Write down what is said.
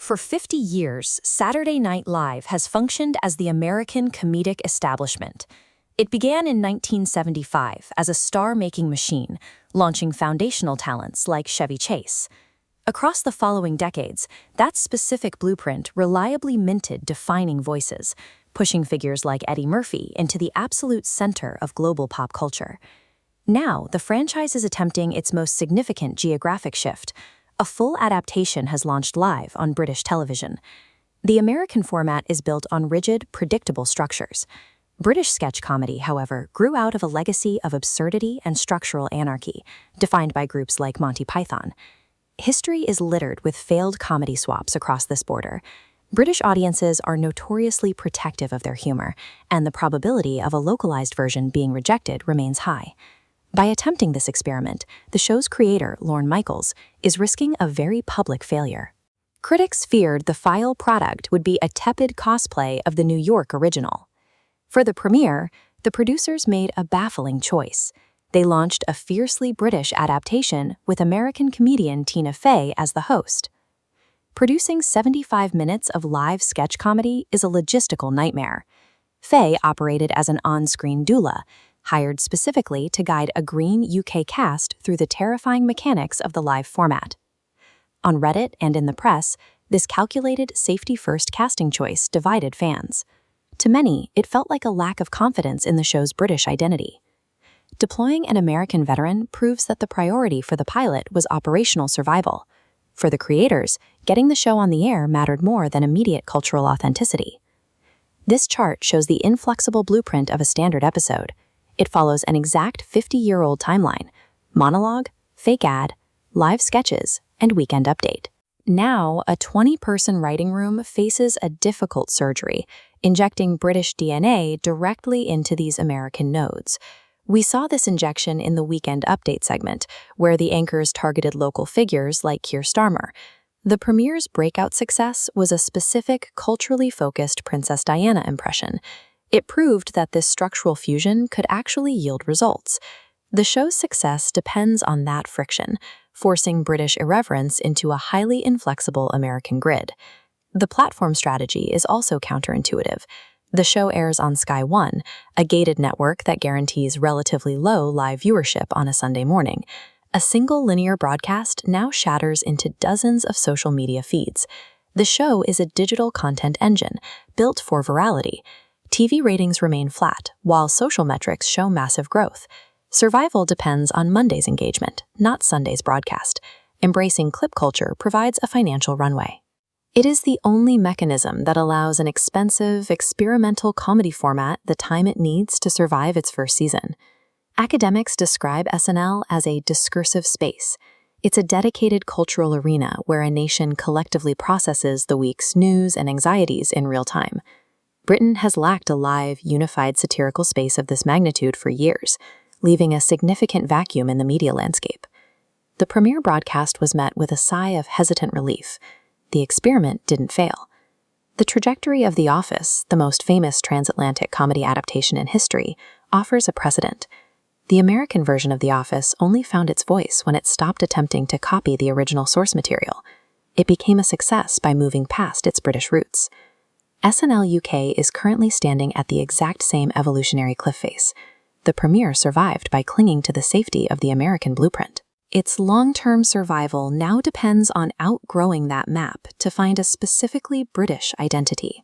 For 50 years, Saturday Night Live has functioned as the American comedic establishment. It began in 1975 as a star-making machine, launching foundational talents like Chevy Chase. Across the following decades, that specific blueprint reliably minted defining voices, pushing figures like Eddie Murphy into the absolute center of global pop culture. Now, the franchise is attempting its most significant geographic shift. A full adaptation has launched live on British television. The American format is built on rigid, predictable structures. British sketch comedy, however, grew out of a legacy of absurdity and structural anarchy, defined by groups like Monty Python. History is littered with failed comedy swaps across this border. British audiences are notoriously protective of their humor, and the probability of a localized version being rejected remains high. By attempting this experiment, the show's creator, Lorne Michaels, is risking a very public failure. Critics feared the final product would be a tepid cosplay of the New York original. For the premiere, the producers made a baffling choice. They launched a fiercely British adaptation with American comedian Tina Fey as the host. Producing 75 minutes of live sketch comedy is a logistical nightmare. Fey operated as an on-screen doula, hired specifically to guide a green UK cast through the terrifying mechanics of the live format. On Reddit and in the press, this calculated safety-first casting choice divided fans. To many, it felt like a lack of confidence in the show's British identity. Deploying an American veteran proves that the priority for the pilot was operational survival. For the creators, getting the show on the air mattered more than immediate cultural authenticity. This chart shows the inflexible blueprint of a standard episode. It follows an exact 50-year-old timeline: monologue, fake ad, live sketches, and weekend update. Now, a 20-person writing room faces a difficult surgery, injecting British DNA directly into these American nodes. We saw this injection in the weekend update segment, where the anchors targeted local figures like Keir Starmer. The premiere's breakout success was a specific, culturally focused Princess Diana impression. It proved that this structural fusion could actually yield results. The show's success depends on that friction, forcing British irreverence into a highly inflexible American grid. The platform strategy is also counterintuitive. The show airs on Sky One, a gated network that guarantees relatively low live viewership on a Sunday morning. A single linear broadcast now shatters into dozens of social media feeds. The show is a digital content engine, built for virality. TV ratings remain flat, while social metrics show massive growth. Survival depends on Monday's engagement, not Sunday's broadcast. Embracing clip culture provides a financial runway. It is the only mechanism that allows an expensive, experimental comedy format the time it needs to survive its first season. Academics describe SNL as a discursive space. It's a dedicated cultural arena where a nation collectively processes the week's news and anxieties in real time. Britain has lacked a live, unified satirical space of this magnitude for years, leaving a significant vacuum in the media landscape. The premiere broadcast was met with a sigh of hesitant relief. The experiment didn't fail. The trajectory of The Office, the most famous transatlantic comedy adaptation in history, offers a precedent. The American version of The Office only found its voice when it stopped attempting to copy the original source material. It became a success by moving past its British roots. SNL UK is currently standing at the exact same evolutionary cliff face. The premiere survived by clinging to the safety of the American blueprint. Its long-term survival now depends on outgrowing that map to find a specifically British identity.